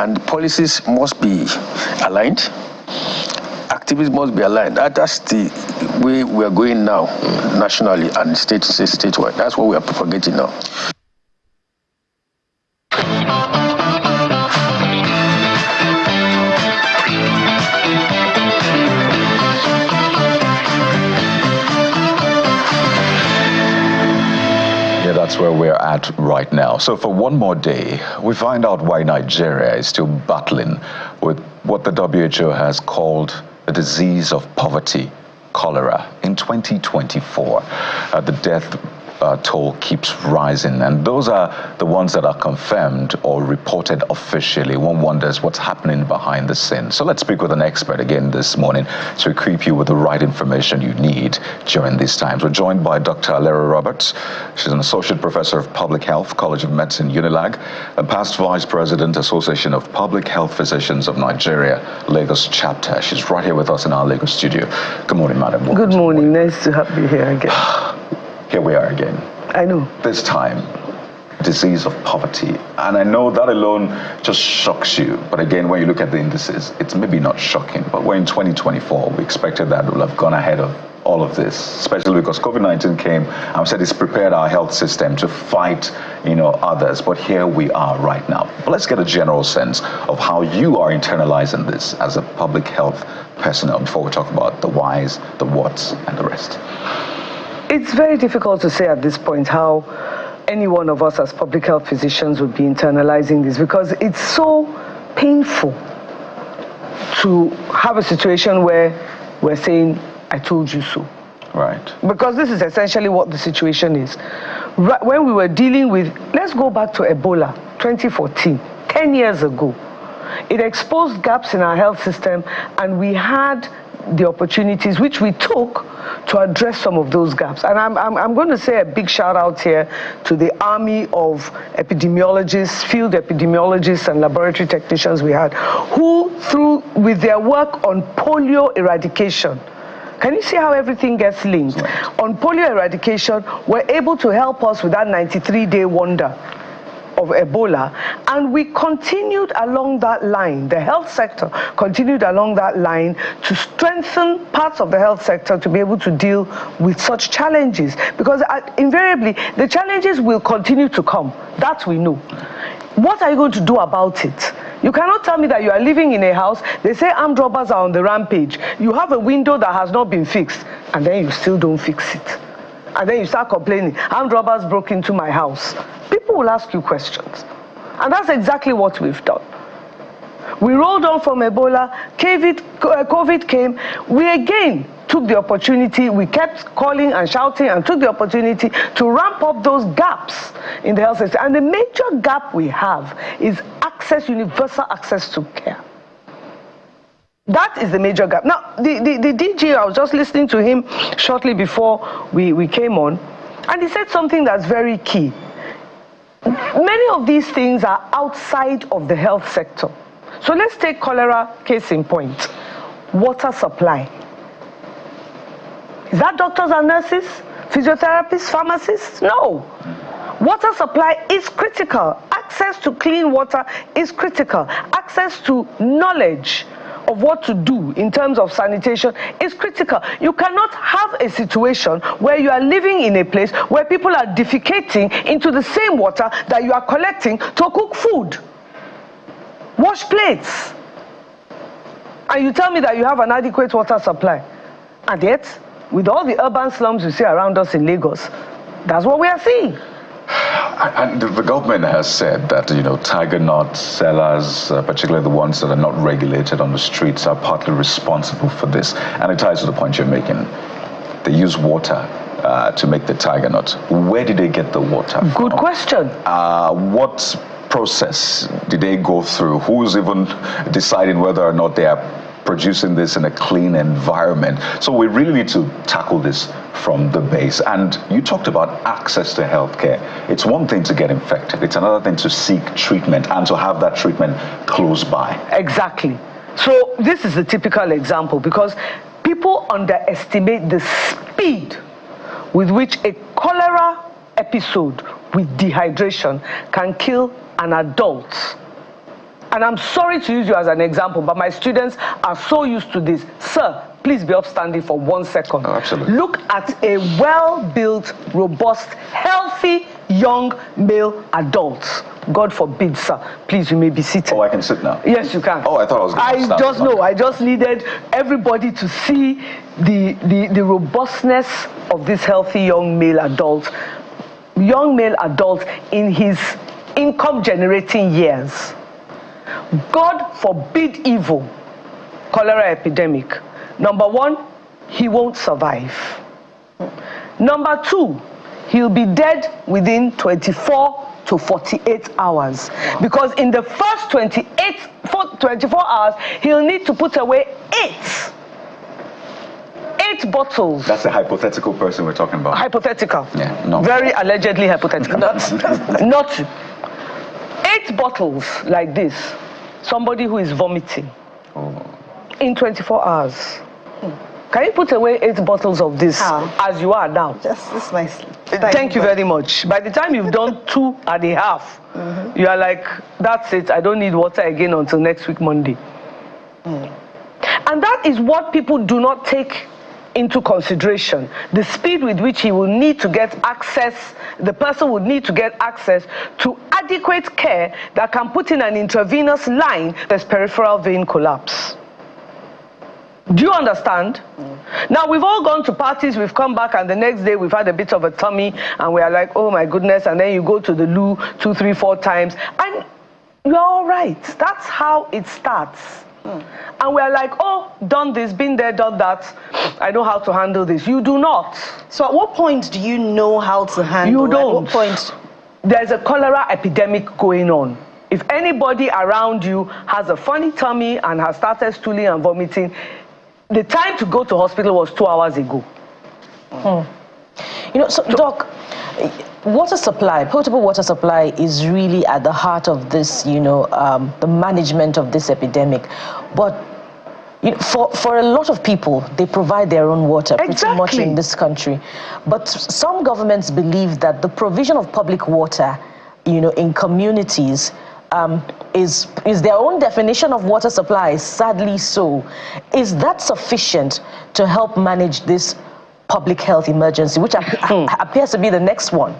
and policies must be aligned. Activities must be aligned. That's the way we are going now, nationally and statewide. That's what we are propagating now. That's where we're at right now. So for one more day, we find out why Nigeria is still battling with what the WHO has called the disease of poverty, cholera. In 2024, the death toll keeps rising, and those are the ones that are confirmed or reported officially. One wonders what's happening behind the scenes. So let's speak with an expert again this morning to equip you with the right information you need during these times. We're joined by Dr. Cholera Roberts. She's an associate professor of public health, College of Medicine, Unilag, and past vice president, Association of Public Health Physicians of Nigeria, Lagos chapter. She's right here with us in our Lagos studio. Good morning, madam. Good morning. Nice to have you here again. Here we are again. I know. This time, disease of poverty. And I know that alone just shocks you. But again, when you look at the indices, it's maybe not shocking. But we're in 2024. We expected that we'll have gone ahead of all of this, especially because COVID-19 came and said it's prepared our health system to fight, others. But here we are right now. But let's get a general sense of how you are internalizing this as a public health personnel before we talk about the whys, the whats, and the rest. It's very difficult to say at this point how any one of us as public health physicians would be internalizing this, because it's so painful to have a situation where we're saying, I told you so. Right. Because this is essentially what the situation is. When we were dealing with, let's go back to Ebola, 2014, 10 years ago. It exposed gaps in our health system, and we had the opportunities which we took to address some of those gaps. And I'm going to say a big shout out here to the army of epidemiologists, field epidemiologists and laboratory technicians we had, who with their work on polio eradication, can you see how everything gets linked? Right. On polio eradication, were able to help us with that 93-day wonder of Ebola, and we continued along that line. The health sector continued along that line to strengthen parts of the health sector to be able to deal with such challenges, because invariably the challenges will continue to come. That we know. What are you going to do about it? You cannot tell me that you are living in a house, they say armed robbers are on the rampage. You have a window that has not been fixed, and then you still don't fix it. And then you start complaining, armed robbers broke into my house. People will ask you questions. And that's exactly what we've done. We rolled on from Ebola, COVID came, we again took the opportunity, we kept calling and shouting and took the opportunity to ramp up those gaps in the health sector. And the major gap we have is universal access to care. That is the major gap. Now, the DG, I was just listening to him shortly before we came on, and he said something that's very key. Many of these things are outside of the health sector. So let's take cholera case in point. Water supply. Is that doctors and nurses, physiotherapists, pharmacists? No. Water supply is critical. Access to clean water is critical. Access to knowledge of what to do in terms of sanitation is critical. You cannot have a situation where you are living in a place where people are defecating into the same water that you are collecting to cook food, wash plates, and you tell me that you have an adequate water supply. And yet, with all the urban slums you see around us in Lagos, that's what we are seeing. And the government has said that, tiger nut sellers, particularly the ones that are not regulated on the streets, are partly responsible for this. And it ties to the point you're making. They use water to make the tiger nut. Where did they get the water from? Good question. What process did they go through? Who's even deciding whether or not they are producing this in a clean environment? So we really need to tackle this from the base. And you talked about access to healthcare. It's one thing to get infected. It's another thing to seek treatment and to have that treatment close by. Exactly. So this is a typical example, because people underestimate the speed with which a cholera episode with dehydration can kill an adult And I'm sorry to use you as an example, but my students are so used to this. Sir, please be upstanding for 1 second. Oh, absolutely. Look at a well-built, robust, healthy, young male adult. God forbid, sir. Please, you may be seated. Oh, I can sit now? Yes, you can. Oh, I thought I was going to stand. I just needed everybody to see the robustness of this healthy young male adult. Young male adult in his income-generating years. God forbid evil. Cholera epidemic. Number one, he won't survive. Number two, he'll be dead within 24 to 48 hours. Because in the first 24 hours, he'll need to put away 8 bottles. That's a hypothetical person we're talking about. Hypothetical. Yeah, no. Very allegedly hypothetical. Not 8 bottles like this. Somebody who is vomiting in 24 hours. Can you put away 8 bottles of this as you are now? Just this my. Thank you very much. By the time you've done 2.5, you are like, that's it. I don't need water again until next week, Monday. And that is what people do not take into consideration. The speed with which he will need to get access, the person would need to get access to adequate care that can put in an intravenous line. There's peripheral vein collapse. Do you understand? Now, we've all gone to parties, we've come back, and the next day we've had a bit of a tummy, and we are like, oh my goodness, and then you go to the loo 2, 3, 4 times, and you're all right. That's how it starts. And we're like, oh, done this, been there, done that. I know how to handle this. You do not. So at what point do you know how to handle? You don't. At what point? There's a cholera epidemic going on. If anybody around you has a funny tummy and has started stooling and vomiting, the time to go to hospital was 2 hours ago. You know, so Doc, water supply, potable water supply is really at the heart of this, you know, the management of this epidemic. But you know, for a lot of people, they provide their own water pretty much in this country. But some governments believe that the provision of public water, you know, in communities is their own definition of water supply, sadly so. Is that sufficient to help manage this public health emergency, which appears to be the next one?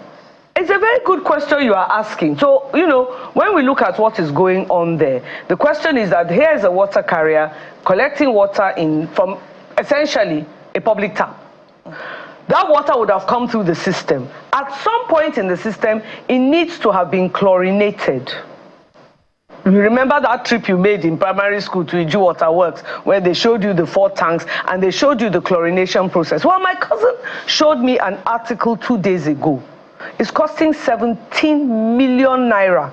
It's a very good question you are asking. So, you know, when we look at what is going on there, the question is that here is a water carrier collecting water from essentially a public tap. That water would have come through the system. At some point in the system, it needs to have been chlorinated. You remember that trip you made in primary school to Iju Water Works, where they showed you the 4 tanks and they showed you the chlorination process? Well, my cousin showed me an article 2 days ago. It's costing 17 million naira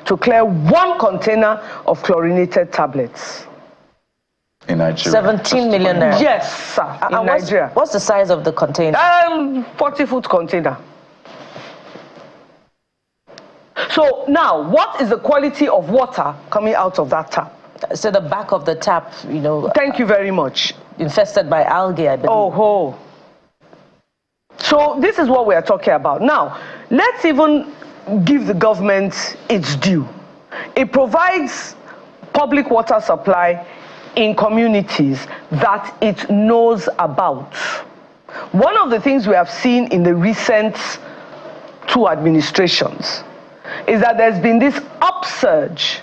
to clear 1 container of chlorinated tablets. In Nigeria? 17 million naira? Yes, sir, in Nigeria. What's the size of the container? 40-foot container. So now, what is the quality of water coming out of that tap? So the back of the tap, you know... Thank you very much. Infested by algae, I believe. Oh. So this is what we are talking about. Now, let's even give the government its due. It provides public water supply in communities that it knows about. One of the things we have seen in the recent 2 administrations is that there's been this upsurge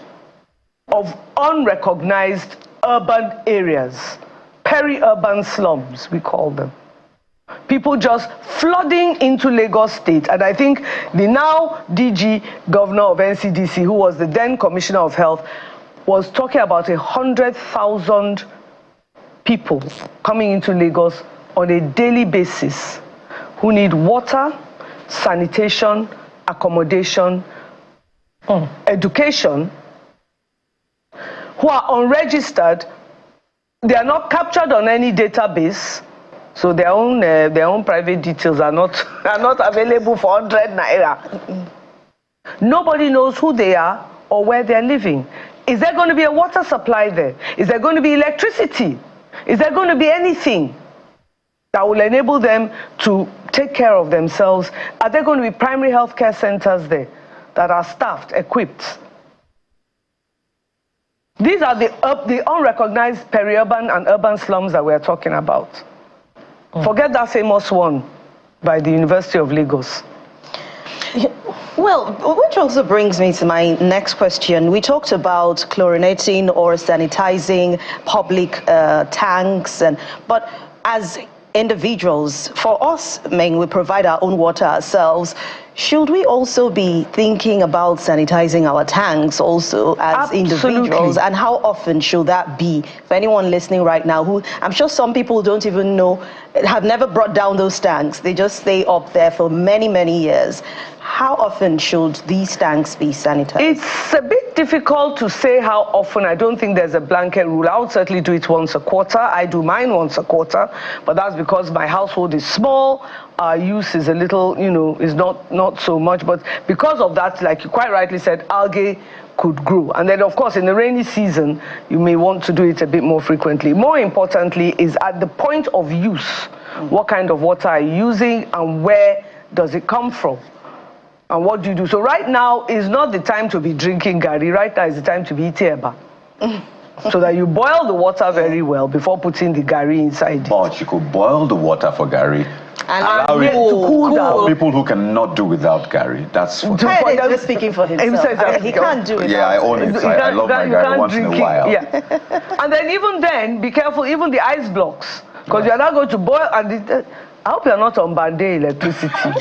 of unrecognized urban areas, peri-urban slums, we call them. People just flooding into Lagos State. And I think the now DG governor of NCDC, who was the then Commissioner of Health, was talking about 100,000 people coming into Lagos on a daily basis who need water, sanitation, accommodation, education, who are unregistered. They are not captured on any database, so their own private details are not available for 100 naira. Nobody knows who they are or where they're living. Is there going to be a water supply there? Is there going to be electricity? Is there going to be anything that will enable them to take care of themselves? Are there going to be primary health care centers there that are staffed, equipped? These are the unrecognized peri-urban and urban slums that we're talking about. Forget that famous one by the University of Lagos. Well, which also brings me to my next question. We talked about chlorinating or sanitizing public tanks, but as individuals, for us, we provide our own water ourselves. Should we also be thinking about sanitizing our tanks also as individuals? And how often should that be? For anyone listening right now, who I'm sure some people don't even know, have never brought down those tanks. They just stay up there for many, many years. How often should these tanks be sanitized? It's a bit difficult to say how often. I don't think there's a blanket rule. I would certainly do it once a quarter. I do mine once a quarter, but that's because my household is small. Our use is a little, is not so much. But because of that, like you quite rightly said, algae could grow. And then, of course, in the rainy season, you may want to do it a bit more frequently. More importantly is at the point of use, what kind of water are you using and where does it come from? And what do you do? So right now is not the time to be drinking gari. Right now is the time to be eating eba. So that you boil the water very well before putting the gari inside it. But you could boil the water for gari. And allow it to cool down. People who cannot do without gari. That's what Kayode is just speaking for himself. He can't do it. Yeah, I own it. I love my gari once in a while. Yeah. And then even then, be careful, even the ice blocks. Because you're not going to boil. And I hope you're not on band-aid electricity.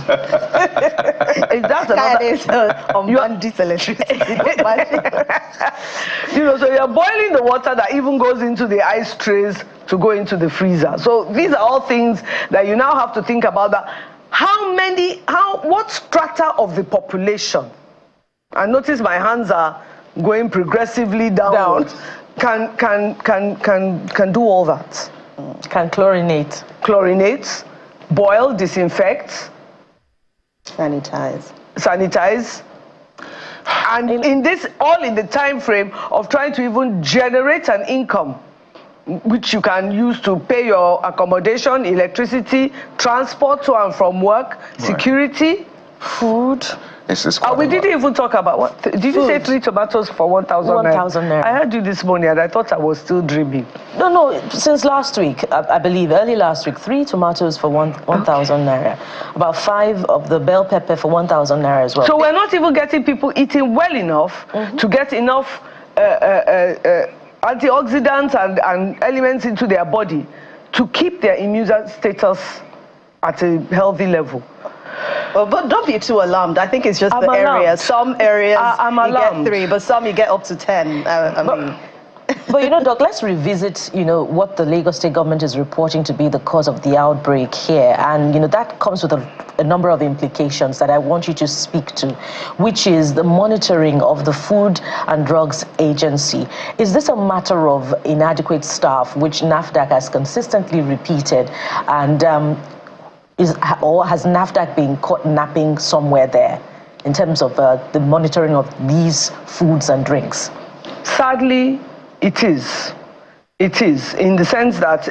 That's on bandit electricity. So you're boiling the water that even goes into the ice trays to go into the freezer. So these are all things that you now have to think about. That what strata of the population, and notice my hands are going progressively downwards, can do all that. Can chlorinate. Chlorinate, boil, disinfect, sanitize. And in this, all in the time frame of trying to even generate an income which you can use to pay your accommodation, electricity, transport to and from work, security, food. We didn't even talk about what. Did you say 3 tomatoes for 1,000 naira? 1,000 naira. I heard you this morning and I thought I was still dreaming. No, since last week, I believe, early last week, 3 tomatoes for 1,000 naira. About 5 of the bell pepper for 1,000 naira as well. So we're not even getting people eating well enough to get enough antioxidants and elements into their body to keep their immune status at a healthy level. But don't be too alarmed. I think it's just the area. Some areas you get 3, but some you get up to 10. But Doc, let's revisit, what the Lagos State government is reporting to be the cause of the outbreak here. And, that comes with a number of implications that I want you to speak to, which is the monitoring of the Food and Drugs Agency. Is this a matter of inadequate staff, which NAFDAC has consistently repeated, and or has NAFDAC been caught napping somewhere there in terms of the monitoring of these foods and drinks? Sadly, it is. It is, in the sense that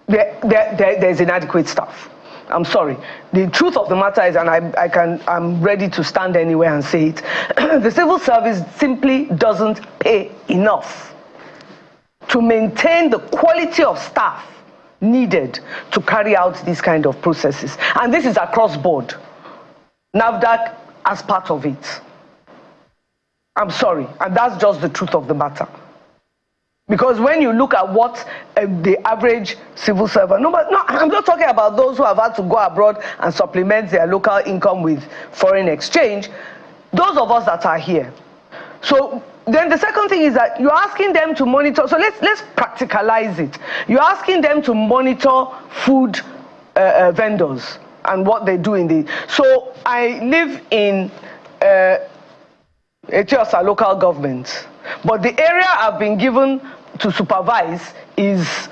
there's inadequate staff. I'm sorry. The truth of the matter is, and I'm ready to stand anywhere and say it, the civil service simply doesn't pay enough to maintain the quality of staff needed to carry out these kind of processes. And this is across board. NAFDAC as part of it. I'm sorry, and that's just the truth of the matter. Because when you look at what the average civil servant, I'm not talking about those who have had to go abroad and supplement their local income with foreign exchange, those of us that are here. So then the second thing is that you're asking them to monitor, so let's practicalize it. You're asking them to monitor food vendors and what they do in the... So I live in Etiosa local government, but the area I've been given to supervise is...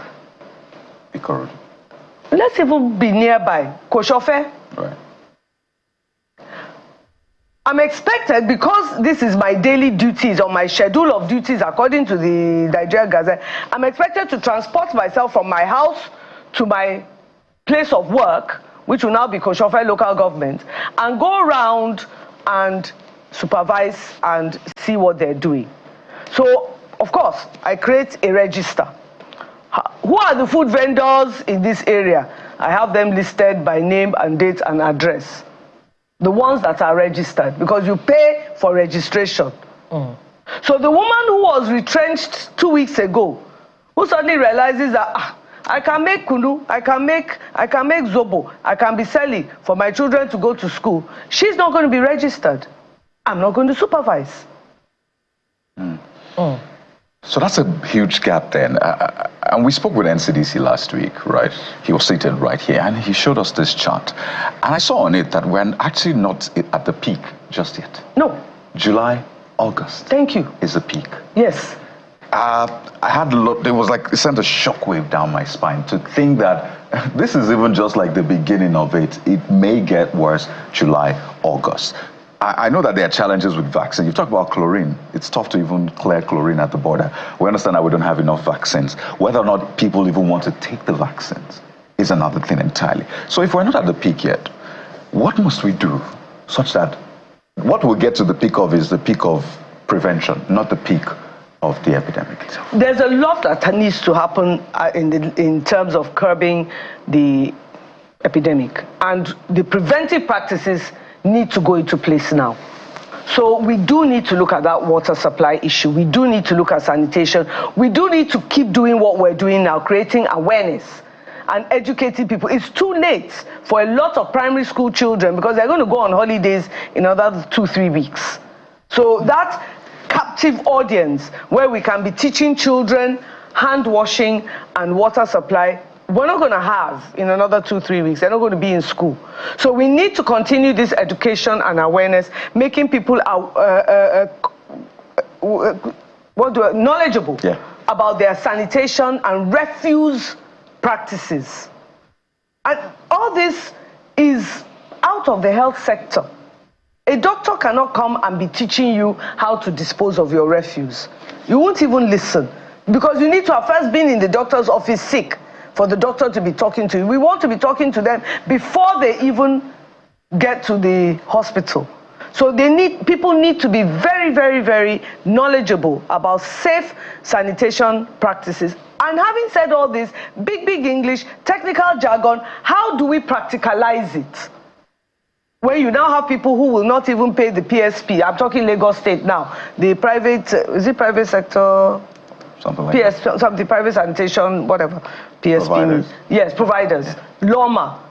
Ikorodu. Let's even be nearby, Koshofe. Right. I'm expected, because this is my daily duties or my schedule of duties according to the Nigeria Gazette, I'm expected to transport myself from my house to my place of work, which will now be Koshofe local government, and go around and supervise and see what they're doing. So, of course, I create a register. Who are the food vendors in this area? I have them listed by name and date and address. The ones that are registered, because you pay for registration. So the woman who was retrenched 2 weeks ago, who suddenly realizes that I can make kunu, I can make zobo, I can be selling for my children to go to school, she's not going to be registered. I'm not going to supervise. So that's a huge gap then. And we spoke with NCDC last week, right? He was seated right here and he showed us this chart. And I saw on it that we're actually not at the peak just yet. No. July, August. Thank you. Is the peak. Yes. I had a lot, it was like, it sent a shockwave down my spine to think that this is even just like the beginning of it. It may get worse July, August. I know that there are challenges with vaccine. You talk about chlorine. It's tough to even clear chlorine at the border. We understand that we don't have enough vaccines. Whether or not people even want to take the vaccines is another thing entirely. So if we're not at the peak yet, what must we do such that what we'll get to the peak of is the peak of prevention, not the peak of the epidemic? There's a lot that needs to happen in terms of curbing the epidemic. And the preventive practices need to go into place now. So we do need to look at that water supply issue. We do need to look at sanitation. We do need to keep doing what we're doing now, creating awareness and educating people. It's too late for a lot of primary school children because they're going to go on holidays in another 2-3 weeks. So that captive audience where we can be teaching children hand washing and water supply, we're not going to have in another 2-3 weeks. They're not going to be in school. So we need to continue this education and awareness, making people knowledgeable about their sanitation and refuse practices. And all this is out of the health sector. A doctor cannot come and be teaching you how to dispose of your refuse. You won't even listen because you need to have first been in the doctor's office sick for the doctor to be talking to you. We want to be talking to them before they even get to the hospital. So people need to be very, very, very knowledgeable about safe sanitation practices. And having said all this, big English, technical jargon, how do we practicalize it? When you now have people who will not even pay the PSP, I'm talking Lagos State now, the private, is it private sector? Something like that. Something, private sanitation, whatever. PSP. Providers. Yes, providers. Loma.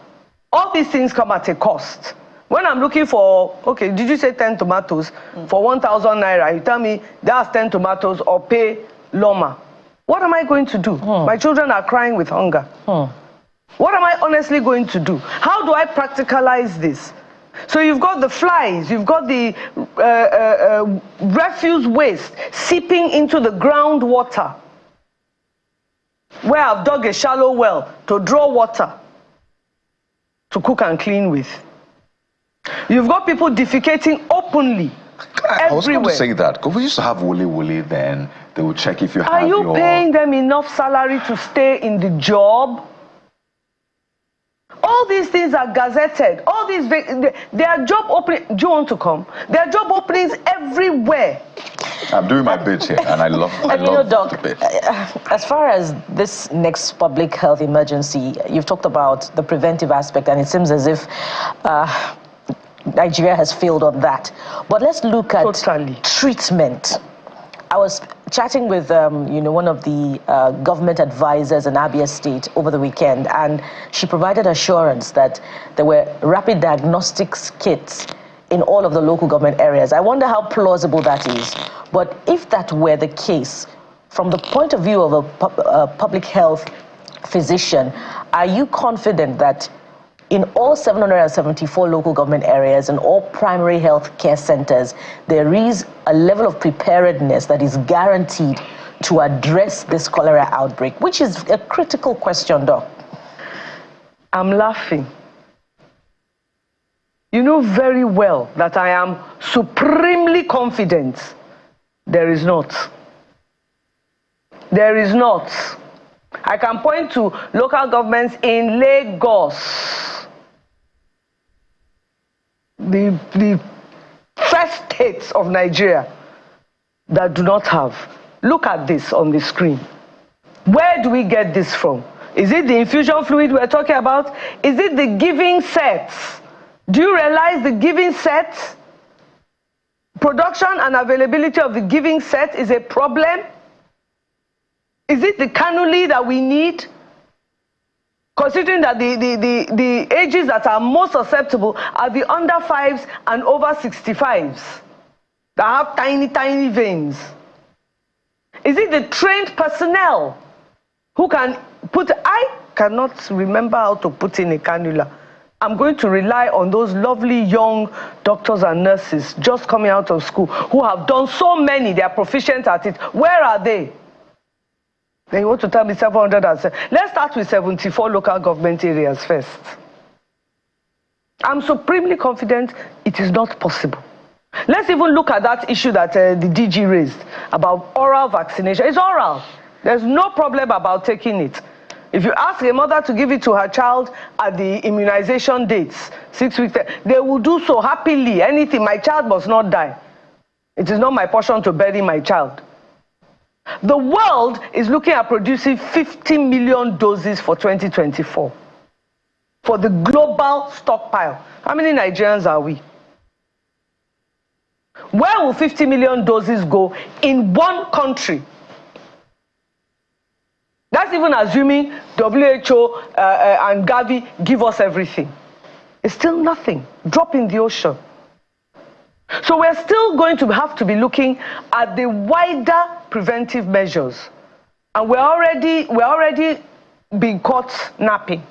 All these things come at a cost. When I'm looking for, okay, did you say 10 tomatoes? For 1,000 naira, you tell me that's 10 tomatoes or pay Loma. What am I going to do? My children are crying with hunger. What am I honestly going to do? How do I practicalize this? So you've got the flies, you've got the refuse waste seeping into the groundwater, where I've dug a shallow well to draw water to cook and clean with. You've got people defecating openly everywhere. I was going to say that, because we used to have Wole, then they would check if you have your... Are you paying them enough salary to stay in the job? All these things are gazetted. All these, there are job openings. Do you want to come? There are job openings everywhere. I'm doing my bit here, and I love Doc, as far as this next public health emergency, you've talked about the preventive aspect, and it seems as if Nigeria has failed on that. But let's look at treatment. I was chatting with one of the government advisors in Abia State over the weekend, and she provided assurance that there were rapid diagnostics kits in all of the local government areas. I wonder how plausible that is. But if that were the case, from the point of view of a public health physician, are you confident that in all 774 local government areas and all primary health care centers, there is a level of preparedness that is guaranteed to address this cholera outbreak, which is a critical question, Doc? I'm laughing. You know very well that I am supremely confident there is not. There is not. I can point to local governments in Lagos, the first states of Nigeria, that do not have. Look at this on the screen. Where do we get this from? Is it the infusion fluid we're talking about? Is it the giving sets? Do you realize the giving set? Production and availability of the giving set is a problem? Is it the cannulae that we need? Considering that the ages that are most susceptible are the under 5s and over 65s that have tiny, tiny veins. Is it the trained personnel who can put, I cannot remember how to put in a cannula. I'm going to rely on those lovely young doctors and nurses just coming out of school who have done so many, they are proficient at it. Where are they? Then you want to tell me 700 and let's start with 74 local government areas first. I'm supremely confident it is not possible. Let's even look at that issue that the DG raised about oral vaccination. It's oral. There's no problem about taking it. If you ask a mother to give it to her child at the immunization dates, 6 weeks, they will do so happily. Anything, my child must not die. It is not my portion to bury my child. The world is looking at producing 50 million doses for 2024 for the global stockpile. How many Nigerians are we? Where will 50 million doses go in one country? That's even assuming WHO and Gavi give us everything. It's still nothing. Drop in the ocean. So we're still going to have to be looking at the wider preventive measures. And we're already being caught napping.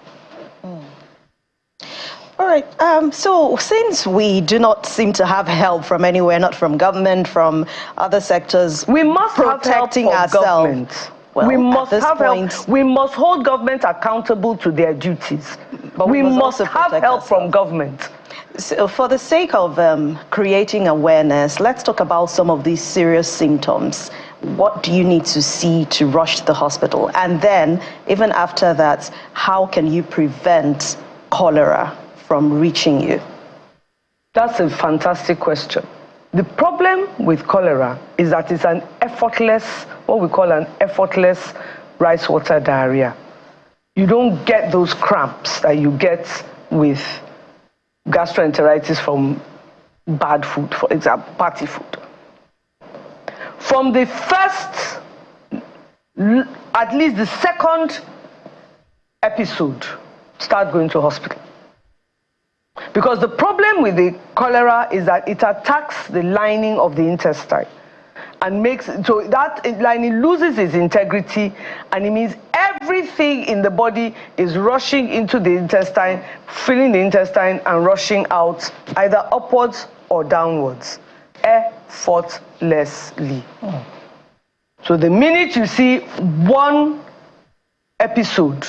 All right, so since we do not seem to have help from anywhere, not from government, from other sectors, we must protecting have help from ourselves. Government. Well, we must have point, help. We must hold government accountable to their duties. But we must have help ourselves from government. So for the sake of creating awareness, let's talk about some of these serious symptoms. What do you need to see to rush to the hospital? And then, even after that, how can you prevent cholera from reaching you? That's a fantastic question. The problem with cholera is that it's an effortless, what we call an effortless rice water diarrhea. You don't get those cramps that you get with gastroenteritis from bad food, for example, party food. From the first, at least the second episode, start going to hospital. Because the problem with the cholera is that it attacks the lining of the intestine and makes, so that lining loses its integrity, and it means everything in the body is rushing into the intestine, filling the intestine and rushing out either upwards or downwards, effortlessly. So the minute you see one episode,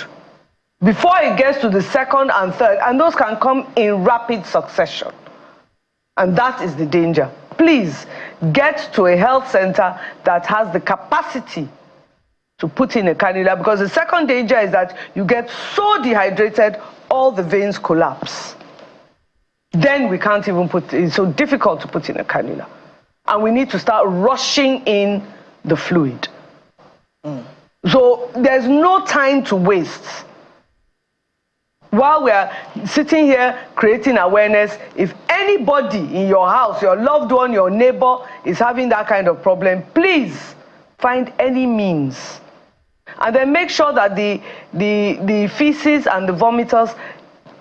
before it gets to the second and third, and those can come in rapid succession. And that is the danger. Please get to a health center that has the capacity to put in a cannula, because the second danger is that you get so dehydrated, all the veins collapse. Then we can't even put, it's so difficult to put in a cannula. And we need to start rushing in the fluid. So there's no time to waste. While we are sitting here creating awareness, if anybody in your house, your loved one, your neighbor is having that kind of problem, please find any means. And then make sure that the feces and the vomiters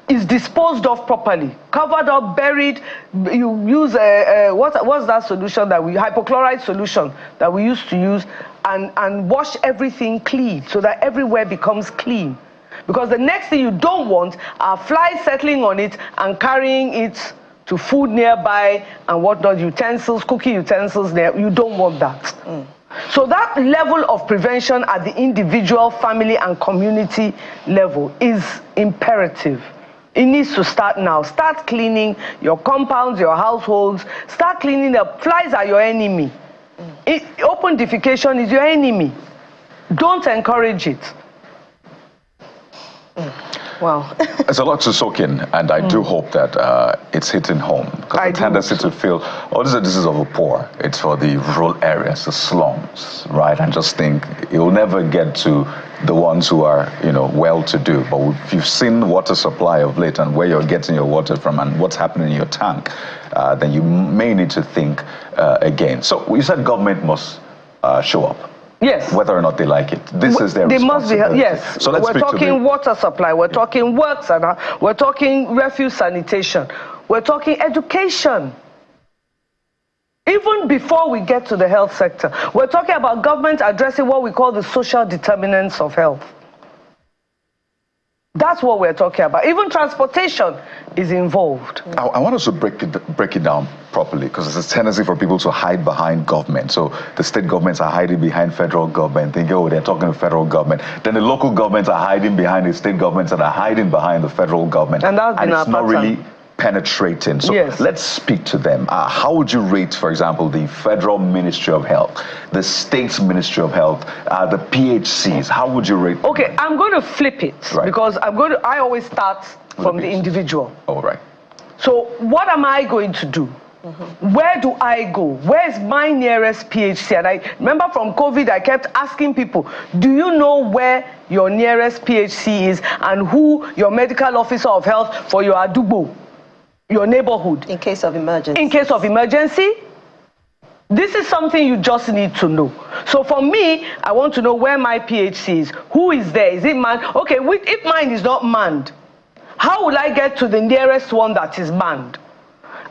is disposed of properly, covered up, buried. You use what's that solution that hypochlorite solution that we used to use, and wash everything clean so that everywhere becomes clean. Because the next thing you don't want are flies settling on it and carrying it to food nearby and whatnot, utensils, cooking utensils there. You don't want that. So that level of prevention at the individual, family, and community level is imperative. It needs to start now. Start cleaning your compounds, your households. Start cleaning up. Flies are your enemy. Open defecation is your enemy. Don't encourage it. Wow. It's a lot to soak in, and I do hope that it's hitting home. Because the tendency to feel, oh, this is a disease of the poor. It's for the rural areas, the slums, right? And just think it will never get to the ones who are, well-to-do. But if you've seen water supply of late and where you're getting your water from and what's happening in your tank, then you may need to think again. So you said government must show up. Yes. Whether or not they like it. This is their responsibility. They must be, yes. So we're talking water supply, we're talking works, and we're talking refuse sanitation, we're talking education. Even before we get to the health sector, we're talking about government addressing what we call the social determinants of health. That's what we're talking about. Even transportation is involved. I want us to break it down properly, because there's a tendency for people to hide behind government. So the state governments are hiding behind federal government, thinking, oh, they're talking to federal government. Then the local governments are hiding behind the state governments that are hiding behind the federal government. And that's been it's not really penetrating. So let's speak to them. How would you rate, for example, the Federal Ministry of Health, the State's Ministry of Health, the PHCs? How would you rate them? Okay, I'm going to flip it, because I always start from the individual. Oh, right. So what am I going to do? Where do I go? Where's my nearest PHC? And I remember from COVID, I kept asking people, do you know where your nearest PHC is and who your medical officer of health for your adubo, your neighborhood? In case of emergency. In case of emergency. This is something you just need to know. So for me, I want to know where my PHC is. Who is there? Is it manned? Okay, if mine is not manned, how will I get to the nearest one that is manned?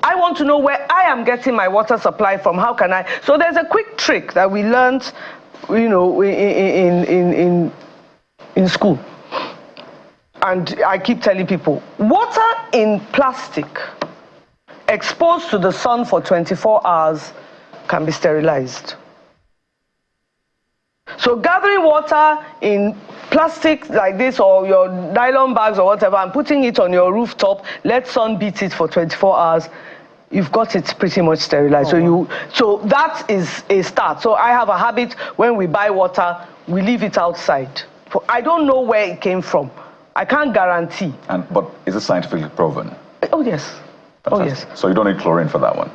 I want to know where I am getting my water supply from. How can I? So there's a quick trick that we learned, in school. And I keep telling people, water in plastic exposed to the sun for 24 hours can be sterilized. So gathering water in plastic like this, or your nylon bags or whatever, and putting it on your rooftop, let sun beat it for 24 hours, you've got it pretty much sterilized. So that is a start. So I have a habit, when we buy water, we leave it outside. I don't know where it came from. I can't guarantee. But is it scientifically proven? Oh, yes. Oh, yes. So you don't need chlorine for that one?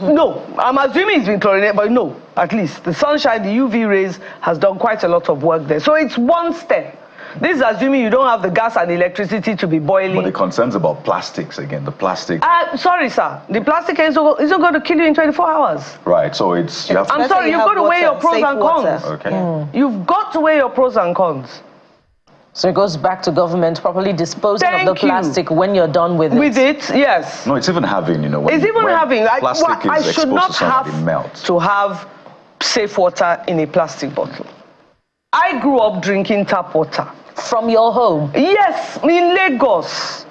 No. I'm assuming it's been chlorinated, but no. At least the sunshine, the UV rays has done quite a lot of work there. So it's one step. This is assuming you don't have the gas and electricity to be boiling. But the concerns about plastics again, the plastic. Sorry, sir. The plastic isn't going to kill you in 24 hours. Right. So it's. I'm sorry. You've got to weigh your pros and cons. Okay. You've got to weigh your pros and cons. So it goes back to government properly disposing of the plastic when you're done with it. With it, yes. No, it's even having, it's even having. Plastic is I should not have to have safe water in a plastic bottle. I grew up drinking tap water. From your home? Yes, in Lagos.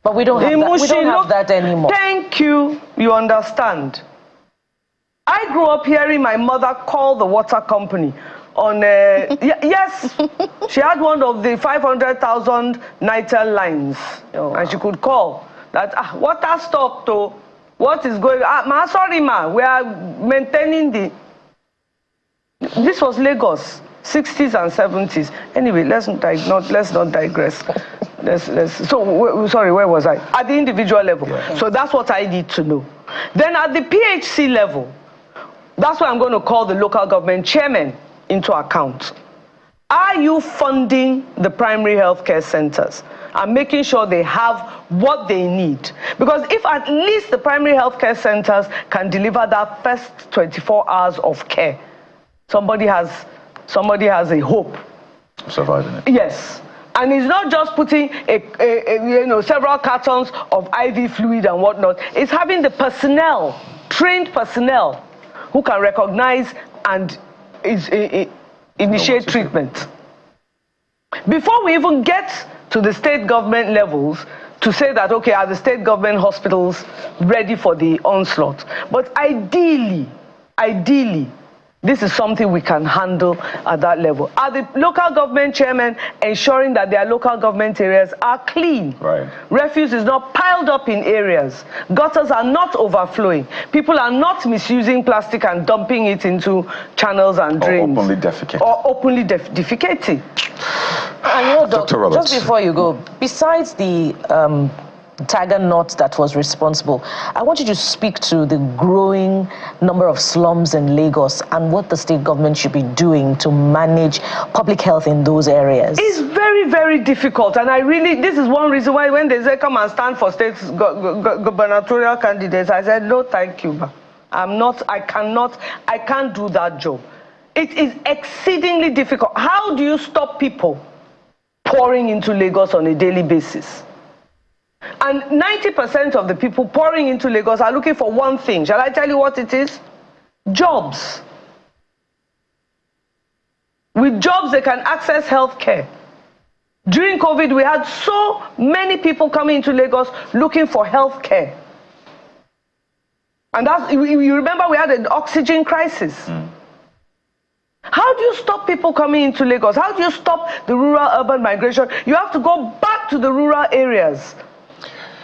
But we don't have that. We don't have that anymore. Thank you. You understand. I grew up hearing my mother call the water company on yes, she had one of the 500,000 NITEL lines, and she could call that water stopped. What is going on? Sorry, ma, we are maintaining the. This was Lagos, 60s and 70s. Anyway, let's not digress. Sorry, where was I? At the individual level. Yeah. So that's what I need to know. Then at the PHC level, that's why I'm going to call the local government chairman into account. Are you funding the primary health care centers and making sure they have what they need? Because if at least the primary health care centers can deliver that first 24 hours of care, somebody has a hope. Surviving it. Yes. And it's not just putting several cartons of IV fluid and whatnot. It's having the personnel, trained personnel, who can recognize and initiate treatment. Before we even get to the state government levels to say that, okay, are the state government hospitals ready for the onslaught? But ideally, This is something we can handle at that level. Are the local government chairmen ensuring that their local government areas are clean? Right. Refuse is not piled up in areas. Gutters are not overflowing. People are not misusing plastic and dumping it into channels and drains. Or openly defecating. Or openly defecating. And Dr. Roberts. just before you go, besides the tiger knot that was responsible, I want you to speak to the growing number of slums in Lagos and what the state government should be doing to manage public health in those areas. It's very, very difficult, and this is one reason why when they say come and stand for state gubernatorial candidates, I said no, thank you, I can't do that job. It is exceedingly difficult. How do you stop people pouring into Lagos on a daily basis? And 90% of the people pouring into Lagos are looking for one thing. Shall I tell you what it is? Jobs. With jobs, they can access health care. During COVID, we had so many people coming into Lagos looking for health care. And you remember we had an oxygen crisis. How do you stop people coming into Lagos? How do you stop the rural-urban migration? You have to go back to the rural areas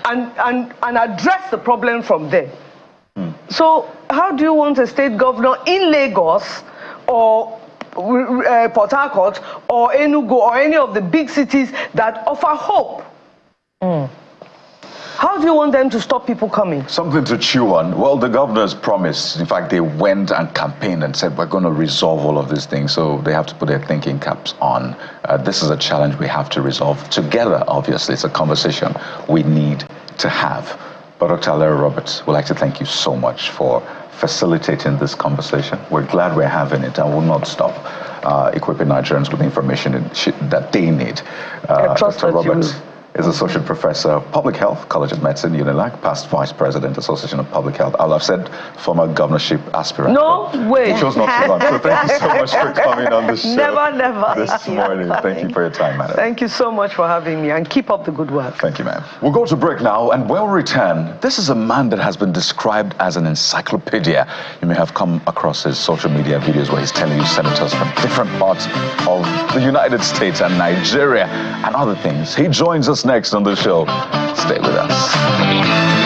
and address the problem from there. So how do you want a state governor in Lagos or Port Harcourt or Enugu or any of the big cities that offer hope? How do you want them to stop people coming? Something to chew on. Well, the governors promised. In fact, they went and campaigned and said, we're going to resolve all of these things. So they have to put their thinking caps on. This is a challenge we have to resolve together, obviously. It's a conversation we need to have. But Dr. Cholera Roberts, we'd like to thank you so much for facilitating this conversation. We're glad we're having it. I will not stop equipping Nigerians with the information that they need. Dr. Roberts is Associate Professor of Public Health, College of Medicine, UNILAG, past Vice President, Association of Public Health. I'll have said former governorship aspirant. No way. He chose not to run. So thank you so much for coming on the show. Never. This morning. Thank you for your time, madam. Thank you so much for having me, and keep up the good work. Thank you, ma'am. We'll go to break now, and when we return, this is a man that has been described as an encyclopedia. You may have come across his social media videos where he's telling you senators from different parts of the United States and Nigeria and other things. He joins us next on the show. Stay with us.